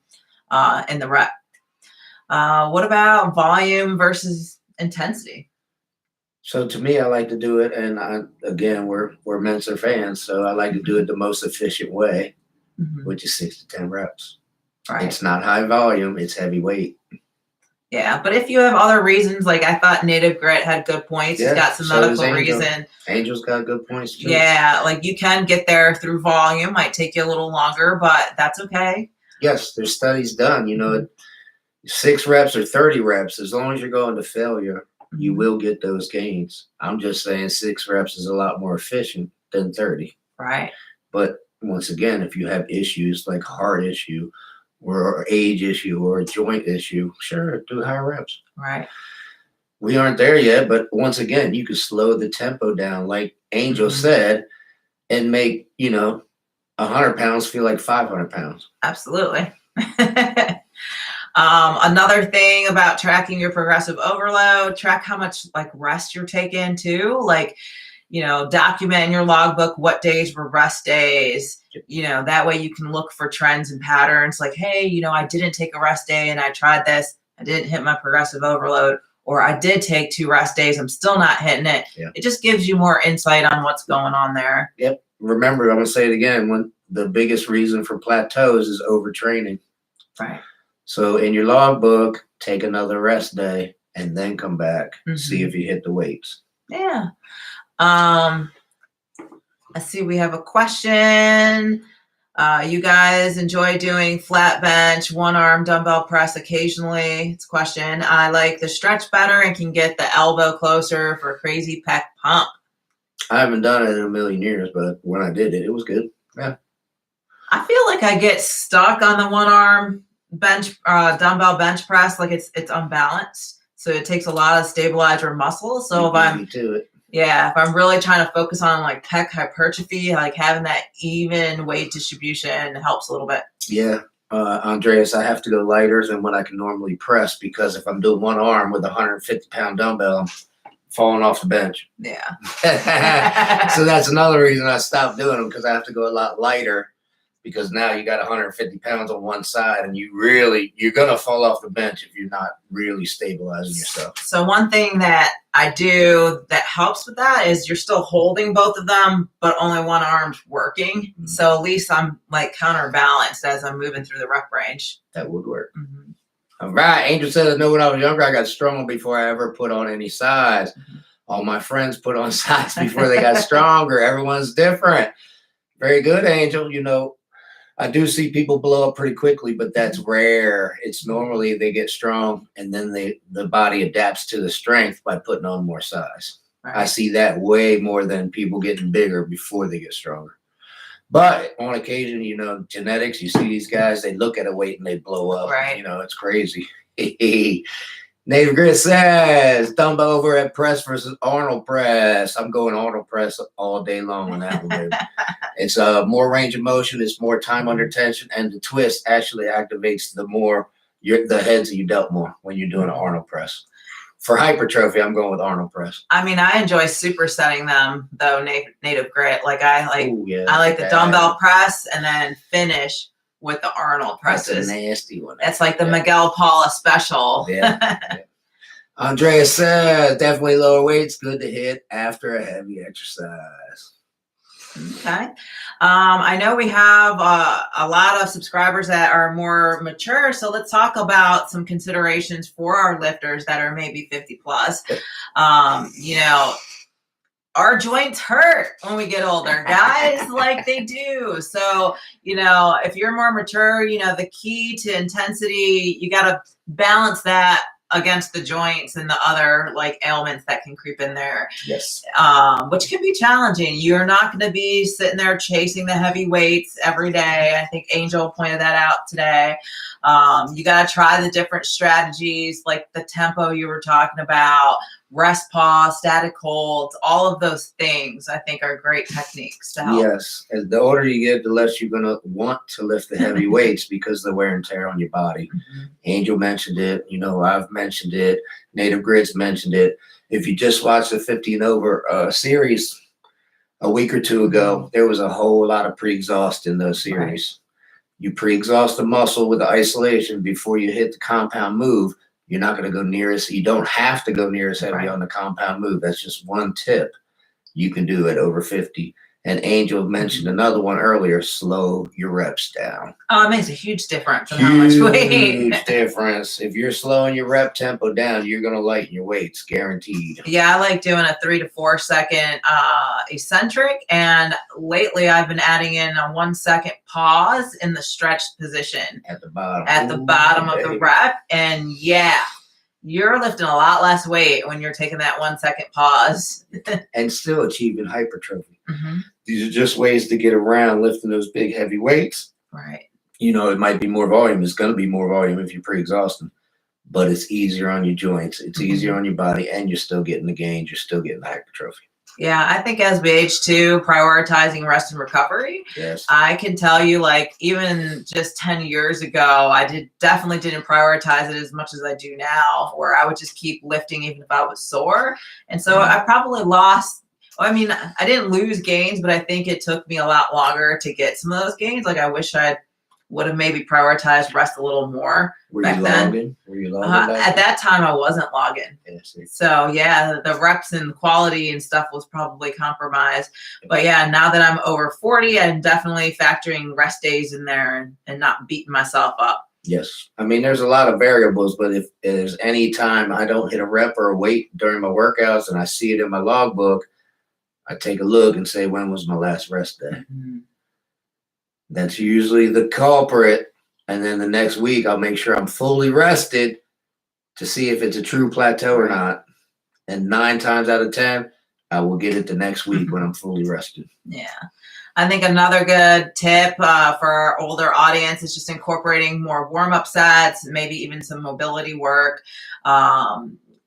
in the rep. What about volume versus intensity? So to me, I like to do it, and again, we're Mensa fans, so I like to do it the most efficient way, which is 6 to 10 reps. Right. It's not high volume; it's heavy weight. Yeah, but if you have other reasons, like I thought Native Grit had good points. He's got some medical reason. Angel's got good points too. Yeah, like you can get there through volume. Might take you a little longer, but that's okay. Yes, there's studies done. You know, 6 reps or 30 reps, as long as you're going to failure, you will get those gains. I'm just saying 6 reps is a lot more efficient than 30. Right. But once again, if you have issues like heart issue or age issue or a joint issue, sure, do higher reps. Right. We aren't there yet, but once again, you can slow the tempo down, like Angel said, and make, 100 pounds feel like 500 pounds. Absolutely. Another thing about tracking your progressive overload, track how much like rest you're taking too. Like, document in your logbook what days were rest days. That way you can look for trends and patterns. Like, hey, I didn't take a rest day and I tried this. I didn't hit my progressive overload, or I did take 2 rest days. I'm still not hitting it. Yeah. It just gives you more insight on what's going on there. Yep. Remember, I'm going to say it again. When the biggest reason for plateaus is overtraining. Right. So in your logbook, take another rest day and then come back, see if you hit the weights. Yeah. Let's see, we have a question. You guys enjoy doing flat bench, 1-arm dumbbell press occasionally? It's a question. I like the stretch better and can get the elbow closer for a crazy pec pump. I haven't done it in a million years, but when I did it, it was good. Yeah. I feel like I get stuck on the 1-arm bench dumbbell bench press, like it's unbalanced, so it takes a lot of stabilizer muscle. So if I'm really trying to focus on like pec hypertrophy, like having that even weight distribution helps a little bit. Yeah, Andreas, I have to go lighter than what I can normally press, because if I'm doing 1 arm with a 150-pound dumbbell, I'm falling off the bench. Yeah. So that's another reason I stopped doing them, because I have to go a lot lighter, because now you got 150 pounds on one side, and you're going to fall off the bench if you're not really stabilizing yourself. So one thing that I do that helps with that is you're still holding both of them, but only one arm's working. Mm-hmm. So at least I'm like counterbalanced as I'm moving through the rep range. That would work. Mm-hmm. All right. Angel said, I know when I was younger, I got strong before I ever put on any size. Mm-hmm. All my friends put on size before they got stronger. Everyone's different. Very good, Angel. You know, I do see people blow up pretty quickly, but that's rare. It's normally they get strong and then the body adapts to the strength by putting on more size. Right. I see that way more than people getting bigger before they get stronger. But on occasion, you know, genetics, you see these guys, they look at a weight and they blow up. Right. You know, it's crazy. Native Grit says, dumbbell overhead press versus Arnold press. I'm going Arnold press all day long on that one, baby. It's more range of motion. It's more time under tension. And the twist actually activates the heads that you dealt more when you're doing an Arnold press. For hypertrophy, I'm going with Arnold press. I mean, I enjoy supersetting them, though, Native Grit. Like, I like the dumbbell press and then finish with the Arnold presses. That's a nasty one. That's like the Miguel Paula special. Yeah. Andrea says, definitely lower weights, good to hit after a heavy exercise. Okay. I know we have a lot of subscribers that are more mature, so let's talk about some considerations for our lifters that are maybe 50 plus. You know, our joints hurt when we get older, guys, like they do. So, you know, if you're more mature, you know, the key to intensity, you got to balance that against the joints and the other like ailments that can creep in there. Yes. Which can be challenging. You're not going to be sitting there chasing the heavy weights every day. I think Angel pointed that out today. You got to try the different strategies, like the tempo you were talking about, rest pause, static holds, all of those things I think are great techniques to help. Yes. As the older you get, the less you're going to want to lift the heavy weights because of the wear and tear on your body. Mm-hmm. Angel mentioned it. You know, I've mentioned it. Native Grit's mentioned it. If you just watched the 50 and over series a week or two ago, there was a whole lot of pre-exhaust in those series. Right. You pre-exhaust the muscle with the isolation before you hit the compound move. You're not going to go near as, you don't have to go near as heavy on the compound move. That's just one tip you can do at over 50. And Angel mentioned another one earlier, slow your reps down. Oh, it makes a huge difference in how much weight. Huge difference. If you're slowing your rep tempo down, you're going to lighten your weights, guaranteed. Yeah, I like doing a 3 to 4 second eccentric. And lately I've been adding in a 1 second pause in the stretched position. At the bottom. At the bottom of the rep. And yeah, you're lifting a lot less weight when you're taking that 1 second pause. And still achieving hypertrophy. Mm-hmm. These are just ways to get around lifting those big heavy weights. Right. You know, it might be more volume. It's going to be more volume if you're pre-exhausting, but it's easier on your joints. It's easier on your body, and you're still getting the gains. You're still getting the hypertrophy. Yeah, I think as we age too, prioritizing rest and recovery. Yes. I can tell you, like, even just 10 years ago, I definitely didn't prioritize it as much as I do now, where I would just keep lifting even if I was sore. And so I probably lost, I mean, I didn't lose gains, but I think it took me a lot longer to get some of those gains. Like, I wish I would have maybe prioritized rest a little more back then. Were you logging? At that time, I wasn't logging. Yes. So, yeah, the reps and quality and stuff was probably compromised. But, yeah, now that I'm over 40, I'm definitely factoring rest days in there and not beating myself up. Yes. I mean, there's a lot of variables, but if there's any time I don't hit a rep or a weight during my workouts and I see it in my logbook, I take a look and say, when was my last rest day? Mm-hmm. That's usually the culprit. And then the next week, I'll make sure I'm fully rested to see if it's a true plateau or not. And 9 times out of 10, I will get it the next week when I'm fully rested. Yeah. I think another good tip for our older audience is just incorporating more warm-up sets, maybe even some mobility work.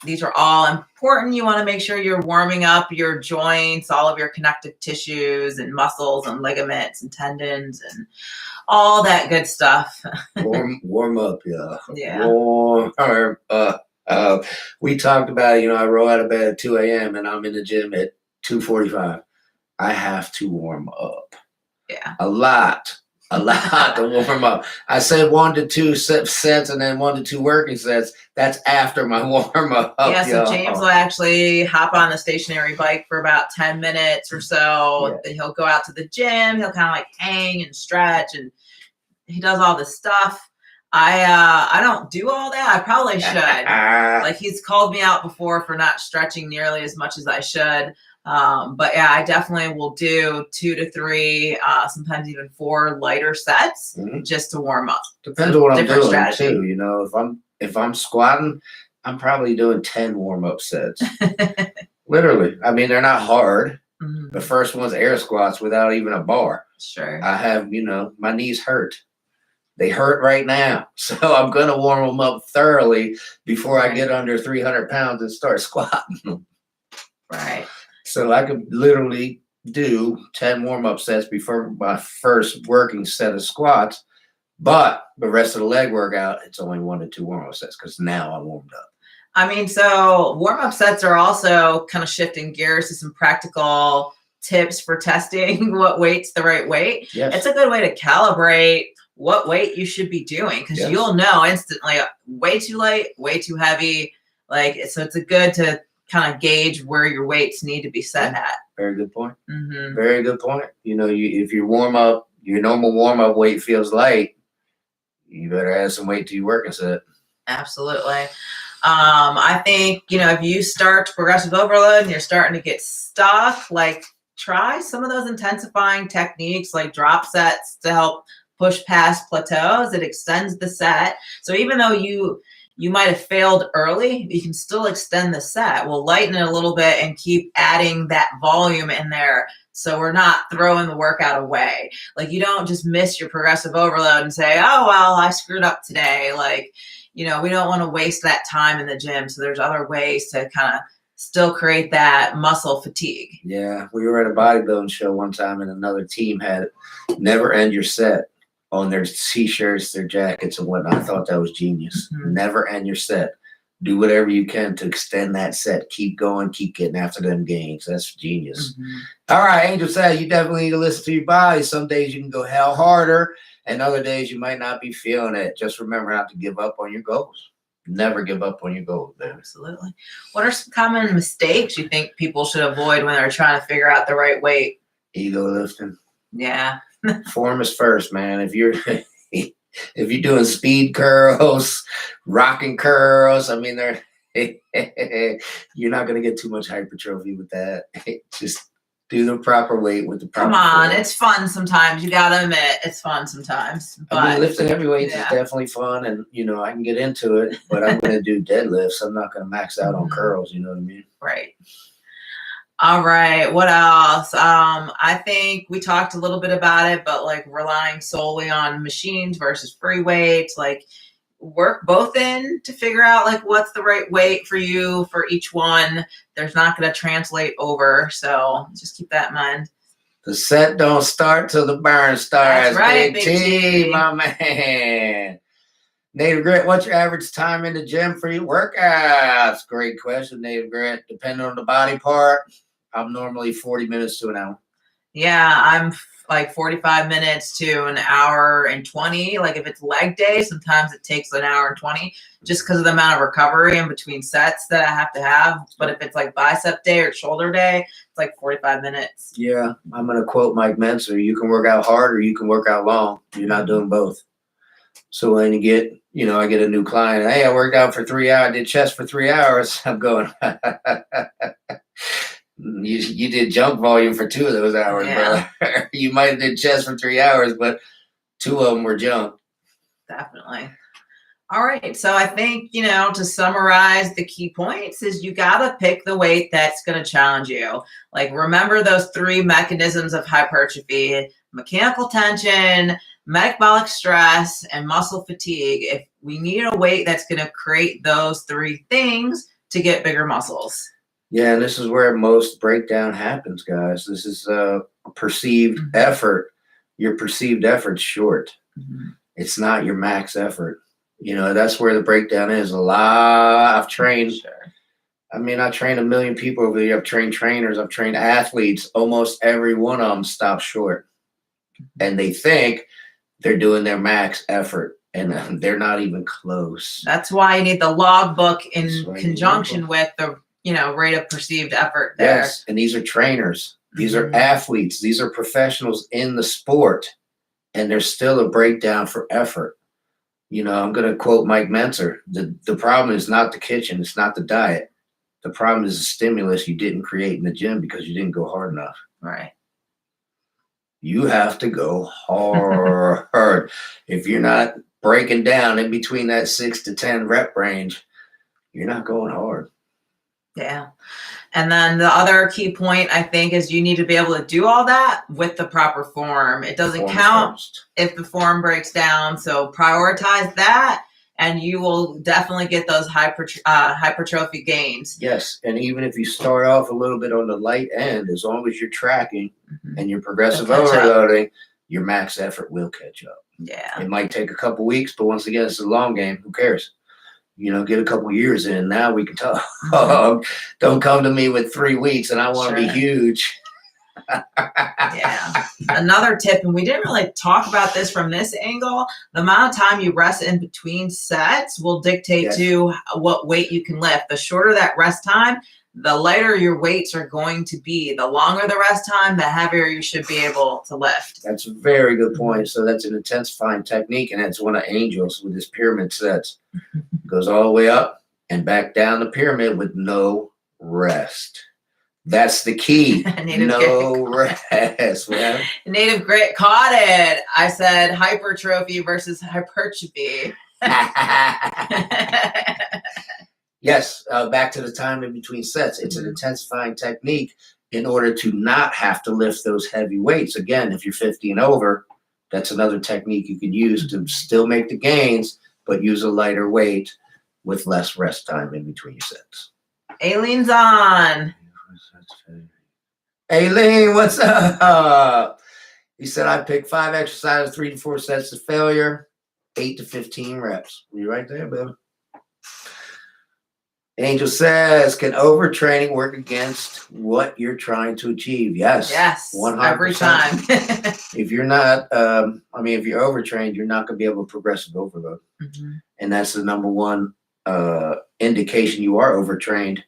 These are all important. You want to make sure you're warming up your joints, all of your connective tissues and muscles and ligaments and tendons and all that good stuff. Warm up, yeah. Yeah. Warm up. We talked about, I roll out of bed at 2 a.m. and I'm in the gym at 2:45. I have to warm up. Yeah. A lot to warm up. I said 1 to 2 sets and then 1 to 2 working sets. That's after my warm up. Yeah, so James will actually hop on the stationary bike for about 10 minutes or so. Yeah. Then he'll go out to the gym. He'll kind of like hang and stretch, and he does all this stuff. I don't do all that. I probably should. Like, he's called me out before for not stretching nearly as much as I should. But yeah, I definitely will do 2 to 3, sometimes even 4 lighter sets just to warm up. Depends on what I'm doing too. If I'm squatting, I'm probably doing 10 warm-up sets. Literally. I mean, they're not hard. The first one's air squats without even a bar. Sure. I have, my knees hurt. They hurt right now. So I'm going to warm them up thoroughly before I get under 300 pounds and start squatting. Right. So I could literally do 10 warm-up sets before my first working set of squats. But the rest of the leg workout, it's only 1 to 2 warm-up sets because now I'm warmed up. I mean, so warm-up sets are also kind of shifting gears to some practical tips for testing what weight's the right weight. Yes. It's a good way to calibrate what weight you should be doing, because you'll know instantly way too light, way too heavy. So it's a good to kind of gauge where your weights need to be set at. Very good point. Very good point. If your normal warm-up weight feels light, you better add some weight to your working set. Absolutely. I think, if you start progressive overload and you're starting to get stuck, try some of those intensifying techniques like drop sets to help push past plateaus. It extends the set. So even though you might have failed early, you can still extend the set. We'll lighten it a little bit and keep adding that volume in there, so we're not throwing the workout away. You don't just miss your progressive overload and say, oh, well, I screwed up today. We don't want to waste that time in the gym. So there's other ways to kind of still create that muscle fatigue. Yeah, we were at a bodybuilding show one time and another team had never end your set on their t-shirts, their jackets and whatnot. I thought that was genius. Never end your set. Do whatever you can to extend that set. Keep going, keep getting after them gains. That's genius. All right, Angel said you definitely need to listen to your body. Some days you can go hell harder and other days you might not be feeling it. Just remember not to give up on your goals. Never give up on your goals, man. Absolutely. What are some common mistakes you think people should avoid when they're trying to figure out the right weight? Ego lifting. Yeah. Form is first, man. If you're doing speed curls, rocking curls, I mean, you're not going to get too much hypertrophy with that. Just do the proper weight with the proper. Come on, it's fun sometimes. You got to admit, it's fun sometimes. But I mean, lifting heavy weights is definitely fun, and I can get into it. But I'm going to do deadlifts. I'm not going to max out on curls. You know what I mean? Right. All right. What else? I think we talked a little bit about it, but relying solely on machines versus free weights, work both in to figure out what's the right weight for you for each one. There's not going to translate over. So just keep that in mind. The set don't start till the burn starts. That's right, Big T, my man. Native Grit, what's your average time in the gym for your workouts? Great question, Native Grit. Depending on the body part, I'm normally 40 minutes to an hour. Yeah, I'm 45 minutes to an hour and 20. If it's leg day, sometimes it takes an hour and 20 just because of the amount of recovery in between sets that I have to have. But if it's bicep day or shoulder day, it's 45 minutes. Yeah, I'm going to quote Mike Mentzer. You can work out hard or you can work out long. You're not doing both. So when you get, I get a new client, hey, I worked out for 3 hours, I did chest for 3 hours. I'm going, you did jump volume for 2 of those hours, bro. You might have did chest for 3 hours, but 2 of them were jump. Definitely. All right. So I think, to summarize the key points is you got to pick the weight that's going to challenge you. Remember those 3 mechanisms of hypertrophy: mechanical tension, metabolic stress, and muscle fatigue. If we need a weight that's going to create those 3 things to get bigger muscles. Yeah, and this is where most breakdown happens, guys. This is a perceived effort. Your perceived effort's short. It's not your max effort. You know, that's where the breakdown is. A lot. I've trained. I mean, I trained 1 million people over the year. I've trained trainers. I've trained athletes. Almost every one of them stops short, and they think they're doing their max effort, and they're not even close. That's why you need the logbook in conjunction with the rate of perceived effort there. Yes, and these are trainers. These are athletes. These are professionals in the sport, and there's still a breakdown for effort. You know, I'm going to quote Mike Mentzer. The problem is not the kitchen. It's not the diet. The problem is the stimulus you didn't create in the gym because you didn't go hard enough. Right. You have to go hard. If you're not breaking down in between that 6 to 10 rep range, you're not going hard. Yeah. And then the other key point, I think, is you need to be able to do all that with the proper form. It doesn't count if the form breaks down. So prioritize that, and you will definitely get those hypertrophy gains. Yes. And even if you start off a little bit on the light end, as long as you're tracking and you're progressive overloading, your max effort will catch up. Yeah. It might take a couple weeks, but once again, it's a long game. Who cares? You know, get a couple years in. Now we can talk. Don't come to me with 3 weeks and I want to be huge. Yeah. Another tip, and we didn't really talk about this from this angle, the amount of time you rest in between sets will dictate to what weight you can lift. The shorter that rest time, the lighter your weights are going to be. The longer the rest time, the heavier you should be able to lift. That's a very good point. So that's an intensifying technique, and that's one of Angel's with his pyramid sets. Goes all the way up and back down the pyramid with no rest. That's the key. No rest, man. Native Grit caught it. I said hypertrophy versus hypertrophy. Yes, back to the time in between sets. It's an intensifying technique in order to not have to lift those heavy weights. Again, if you're 50 and over, that's another technique you can use to still make the gains, but use a lighter weight with less rest time in between your sets. Aileen's on. Aileen, what's up? He said, I picked 5 exercises, 3 to 4 sets to failure, 8 to 15 reps. You right there, baby. Angel says, can overtraining work against what you're trying to achieve? Yes. Yes. 100%. Every time. If you're not, if you're overtrained, you're not going to be able to progressive overload. And that's the number one indication you are overtrained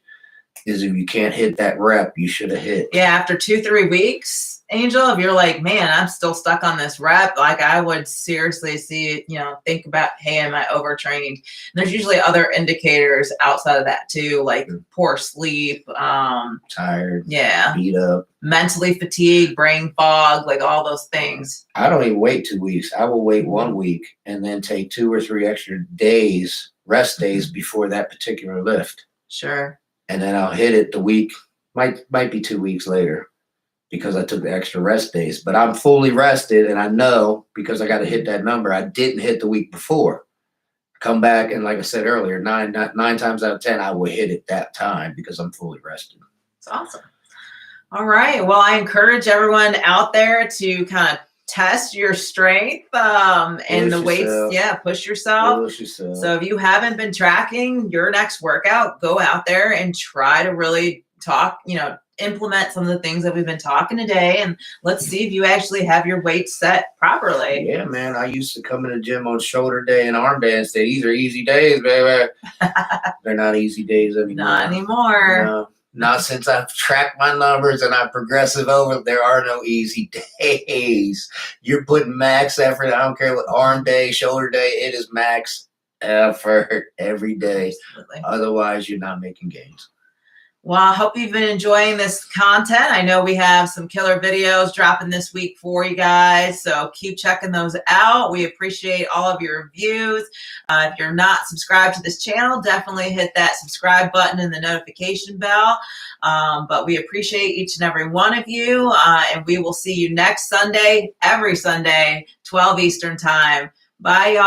is if you can't hit that rep you should have hit. Yeah, after 2-3 weeks, Angel, if you're like, man, I'm still stuck on this rep, like I would seriously think about, hey, am I overtrained? And there's usually other indicators outside of that too, like poor sleep, tired, beat up, mentally fatigued, brain fog, like all those things. I don't even wait 2 weeks. I will wait 1 week and then take 2 or 3 extra days, rest days before that particular lift. Sure. And then I'll hit it the week, might be 2 weeks later because I took the extra rest days. But I'm fully rested, and I know because I got to hit that number I didn't hit the week before. Come back, and like I said earlier, nine times out of 10, I will hit it that time because I'm fully rested. That's awesome. All right. Well, I encourage everyone out there to kind of test your strength and the weights. Push yourself. So if you haven't been tracking your next workout, go out there and try to really implement some of the things that we've been talking today, and let's see if you actually have your weights set properly. Yeah, man. I used to come in the gym on shoulder day and arm day and say, these are easy days, baby. They're not easy days anymore. Not anymore. No. Not since I've tracked my numbers and I'm progressive over, there are no easy days. You're putting max effort. I don't care what arm day, shoulder day, it is max effort every day. Absolutely. Otherwise, you're not making gains. Well, I hope you've been enjoying this content. I know we have some killer videos dropping this week for you guys, so keep checking those out. We appreciate all of your reviews. If you're not subscribed to this channel, definitely hit that subscribe button and the notification bell. But we appreciate each and every one of you, and we will see you next Sunday, every Sunday, 12 Eastern time. Bye, y'all.